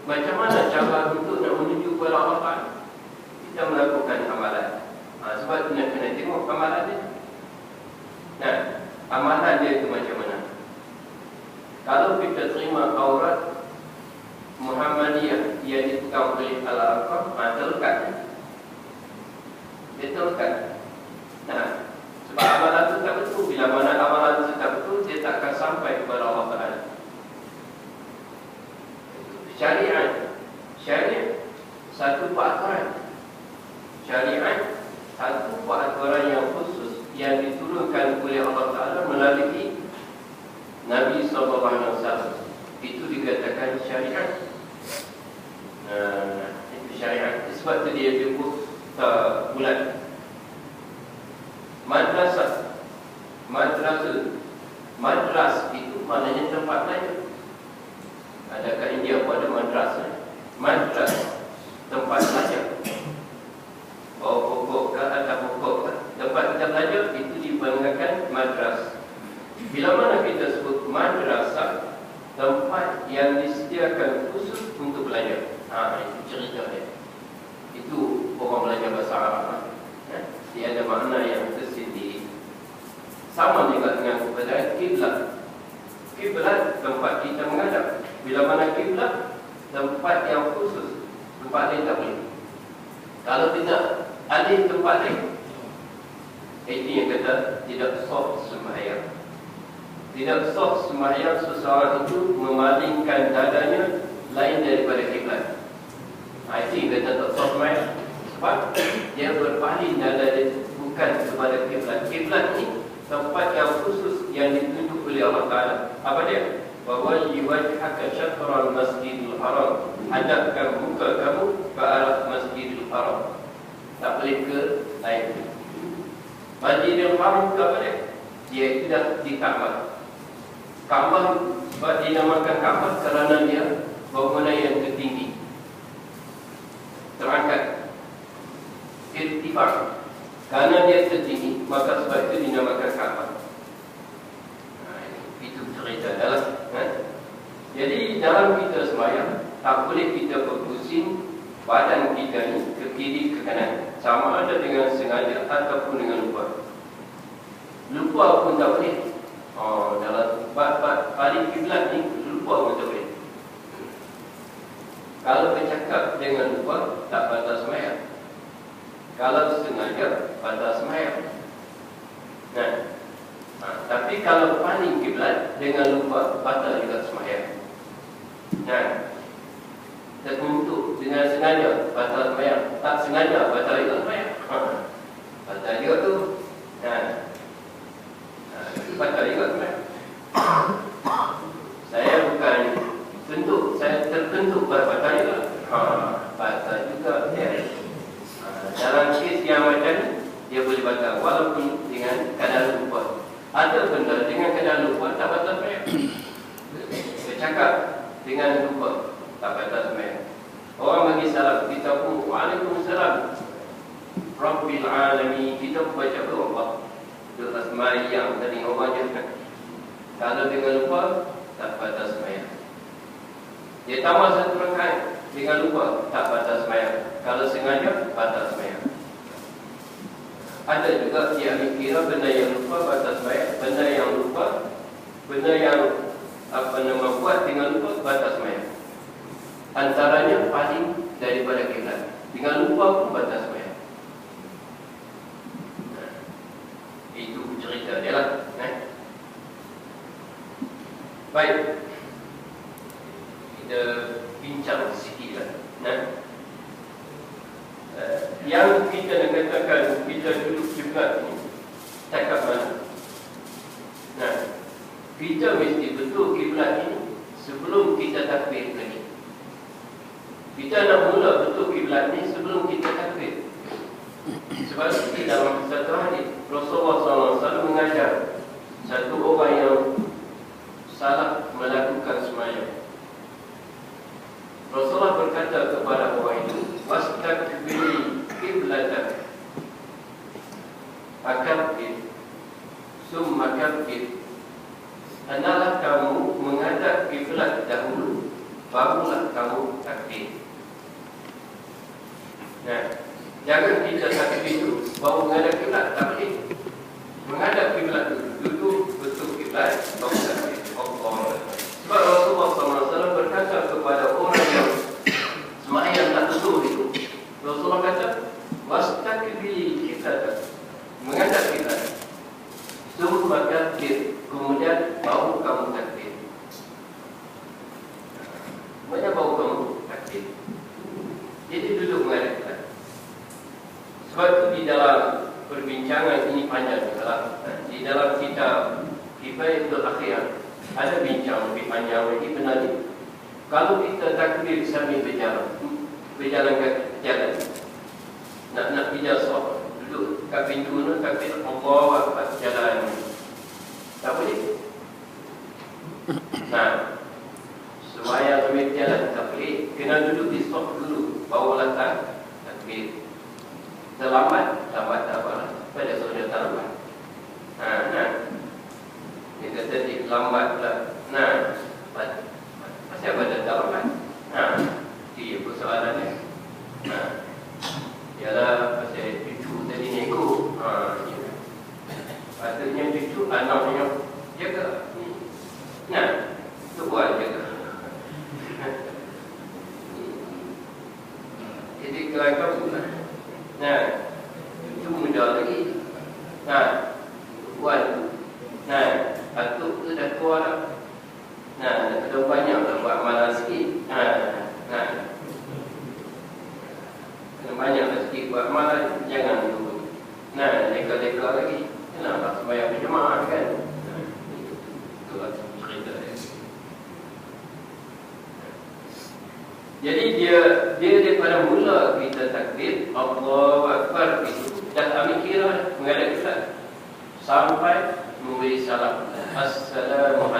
macam mana cara untuk nak menuju kepada Allah Ta'ala? Kita melakukan amalan. Sebab kita kena tengok amalan dia. Nah, amalan dia itu macam mana? Kalau kita terima aurat Muhammadiyah yang dipegang oleh Al-Aqab, terlekat. Dia terlekat. Nah, sebab amalan itu tak betul. Bila mana amalan itu tak betul, dia tak akan sampai kepada Allah Ta'ala. Syariat satu peraturan. Syariat satu peraturan yang khusus yang diturunkan oleh Allah Ta'ala melalui Nabi SAW. Itu dikatakan syariat. Itu syariat. Sebab itu dia jemput bulan. Madrasah. Madras itu maknanya tempat belajar. Ada kat India pun ada madrasah. Madras, tempat belajar. Bawa pokok ke atas pokok ke, tempat kita belajar, itu dipanggilkan madras. Bila mana kita sebut madrasah, tempat yang disediakan khusus untuk belajar. Itu cerita dia. Itu orang belajar bahasa Arab. Dia ada makna yang tersendiri. Sama juga dengan kepada kiblat. Kiblat tempat kita menghadap. Bila mana kiblat, tempat yang khusus, tempat lain tak boleh. Kalau tidak alih tempat lain, itu yang kata tidak sah sembahyang. Tidak sah sembahyang seseorang itu memalingkan dadanya lain daripada kiblat. Itu yang kata tak sah sembahyang. Sebab dia berpaling dada dia bukan kepada kiblat. Kiblat ini tempat yang khusus yang ditunjuk oleh Allah Ta'ala. Apa dia? Wawalli wajhaka syatral masjidil haram. Hadapkan muka kamu ke arah masjidil haram. Tak boleh ke lain. Masjidil haram ke apa dia? Dia itu dah di Kaabah. Kaabah sebab dinamakan Kaabah kerana dia bangunan yang tertinggi, terangkat, irtifak. Kerana dia tertinggi, maka sebab itu dinamakan Kaabah. Itu cerita dalam. Jadi dalam kita sembahyang, tak boleh kita berpusing badan kita ni ke kiri ke kanan, sama ada dengan sengaja ataupun dengan lupa. Lupa pun tak boleh. Dalam bab paling kiblat ni, lupa pun tak boleh. Kalau bercakap dengan lupa, tak batal sembahyang. Kalau sengaja, batal sembahyang. Tapi kalau paling kiblat dengan lupa, batal juga sembahyang. Terbentuk dengan sengaja, batal sembahyang. Tak sengaja, batal juga sembahyang. Batal juga tu. Batal juga sembahyang. Saya bukan bentuk, saya terbentuk batal juga. Batal juga. Dalam kes yang macam ni, dia boleh batal walaupun dengan kadar lupa. Ada benda dengan kadar lupa tak batal sembahyang. Bercakap dengan lupa tak batal sembahyang. Orang bagi salam, kita pun waalaikumsalam Rabbil alamin, kita pun baca Allah doa sembahyang tadi orang je. Kalau dengan lupa tak batal sembahyang. Dia tambah satu rakaat dengan lupa tak batal sembahyang. Kalau sengaja batal sembahyang. Ada juga dia ambil kira benda yang lupa batal sembahyang, benda yang lupa, benda yang buat dengan lupa batal sembahyang. Antaranya paling daripada kiblat. Dengan lupa pun batal sembahyang. Itu cerita dia lah. Baik, kita bincang sikit lah. Yang kita nak katakan kita duduk kiblat ni cakap mana? Kita mesti betul kiblat ni sebelum kita takbir lagi. Kita nak mula betul kiblat ni sebelum kita takbir. Sebab di dalam satu hadis Rasulullah SAW mengajar satu orang yang salah melakukan sembahyang. Rasulullah berkata kepada orang itu, wastaqbil qiblatak, akabbir, summa kabbir. Hendaklah kamu menghadap kiblat dahulu, barulah kamu takbir. menghadap kiblat, tak boleh. Menghadap kiblat dulu betul kiblat, baru takbir Allah. Sebab Rasulullah SAW berkata kepada orang yang sembahyang tak betul itu, Rasulullah kata, wastaqbil kiblat, menghadap kiblat. Summa takbir, kemudian baru kamu takbir. Banyak baru kamu takbir. Jadi duduk menghadap kiblat. Sebab itu di dalam perbincangan ini panjang juga. Di dalam kitab Kifayatul Akhir ada bincang lebih panjang lagi. Benar ni, kalau kita takbir sambil berjalan ke jalan, nak pergi solat, duduk kat pintu tu takbir Allahu Akbar, jalan, tak boleh. Nah, sembahyang sambil jalan tak boleh. Kena duduk di stop dulu, baru letak takbir. Terlambat, lambat tak apalah. Pada sudah terlambat. Dia kata dia lambat lah. Pasal apa dah terlambat? Dia persoalannya. Ialah pasal cucu tadi nego. Patutnya cucu anaknya jaga. Tu buat jaga. Jadi kelakar itu mudah lagi. Buat. Atuk tu dah keluar dah. Ada banyak dah buat malas sikit. Kena banyak dah sikit buat malas. Jangan dulu. Leka-leka lagi. Kenapa sembahyang berjemaah kan? Itulah cerita dia. Jadi dia daripada mula kita takbir Allahu Akbar itu dah mikir menghadap kiblat sampai memberi salam Assalamualaikum